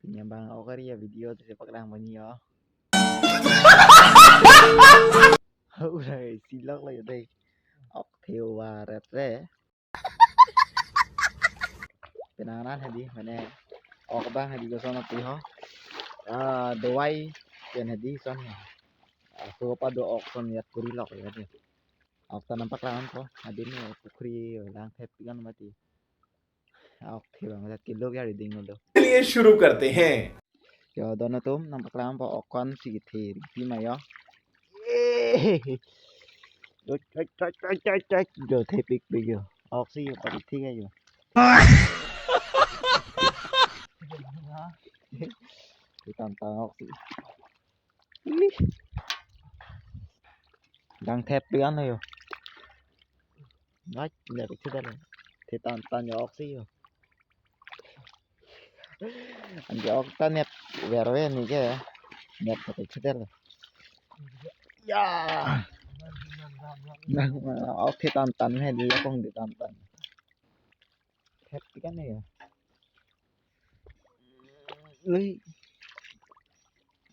Punya bang ako rin video sepak lang man niyo. Uray silak lang yun. Ok theo và rệt rẽ. Pinanganan hadi mana ok bang hadi ko sana piho. Dawai yan hadi sana. So pa do ok son yat kurilok hadi. Ok tanam paklangan ko hadi ni pukri lang thep pigan mati. Ok theo ang tat kilo ya ding no. चलिए शुरू करते हैं Yo dono tum nampak lampa okon si thir pi mayo. Choi do thepik biyo. Ok si yo pati thi ayo. Tantang ok si. Đang thep pian ayo. Ngai le ko chida le. Thi tan yo ok si yo. Anje ok ta net verwe ni ke net ko chida le. Ya. Nah, ok tan hai dia kong di tan. Thep pian ayo. Lui.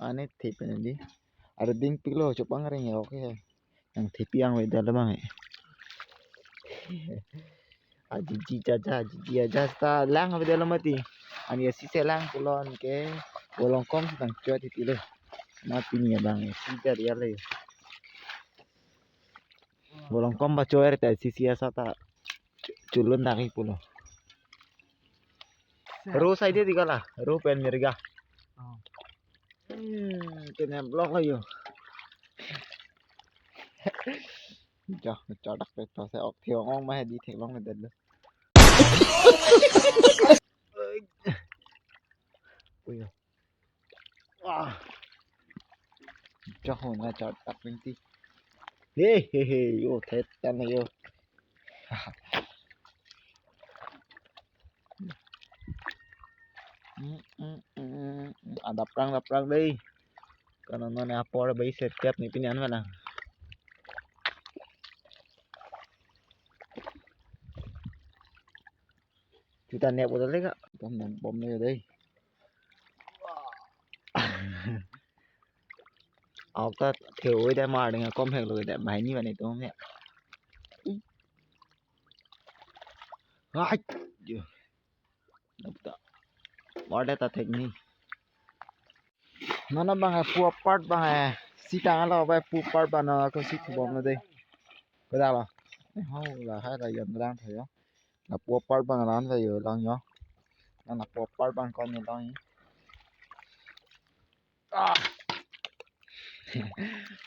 Ane thep ni. Ada ding pilo cupang ring ya oke. Yang tipi yang beda lemang jiji aja sta lang beda lemati ani si selang kulon ke bolong kom tang cuat itu le mati ni bang si dar ya le bolong kom ba coer ta si asa ta culun tangi pulo ru side digala ru pen mirga kena blok ayo Chà, cho đắc cái tao sẽ ọc theo ngon mà đi thiệt long là định luôn. Ui giời. Wow. Cho hồn ra cho đắc lên tí. He, yo thế tan này yo. Đập răng đi. Còn nó nè po ra bấy set kép này pin nhắn vào nào. Kita nẹp vào đây kak. Kita nẹp bom này ở đây. Ốc ta thiếu ấy đã mà đừng có hẹn rồi để bài như vậy này tôi không nhẹ. Ai. Đập ta. Bỏ đây ta thích ni. Nó bằng pu part bằng si tang lo vai pu part bằng nó có si bom ở đây. Có ra là. Không là hay là dần đang thấy không? Là pu part bằng lán về giờ long nhó. Nó là pu part bằng con này long.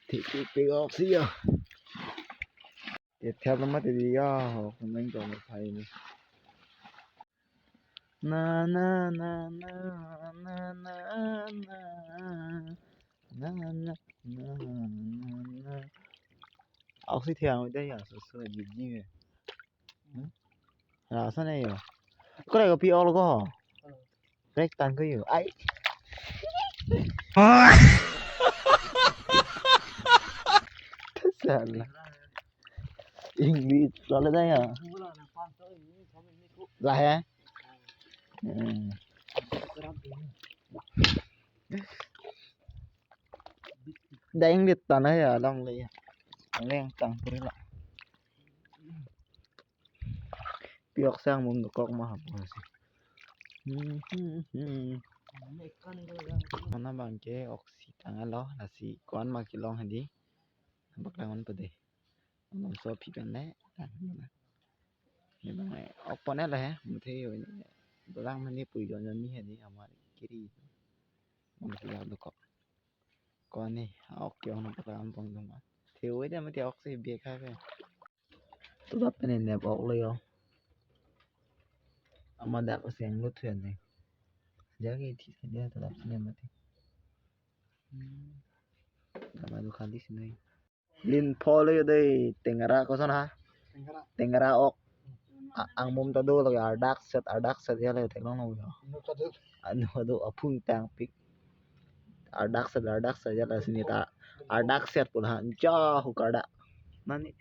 Thì cái ốc xí à tiếp theo nó mất thì không anh còn một thầy nữa na ốc xí theo đây à sơ gì vậy là sao này à có này có pi lo có break tan có gì ai Salah. English soalnya saya. Lah ya. Đây English tanah ya long lì. Ang tang puri lah. Piok sang mum kok mah apa sih. Mana bang ke oksi tangan lo nasi kon ma kilong hadi. Baklangan pa deh. Nong so pipan le. Ni bang opone la hai. Muthe balang mani pui jon ni hadi amar kiri. Mong kiya do ko. Kon ni ok kyong no baklang pong dong ma. Theo ấy mà theo ok se bia kha ke. Tu dap ne ne ok le yo. Amada ko seng lu thuyền này. Giá cái thì dia tu dap ne mati. Sama du kali sini. Lin pole đây tengara ko sana tengara ok ang mum tado lagi ardak set ya le teklong no yo anu ado apung tang pik ardak set ya le sini ta ardak set pula jauh kada nani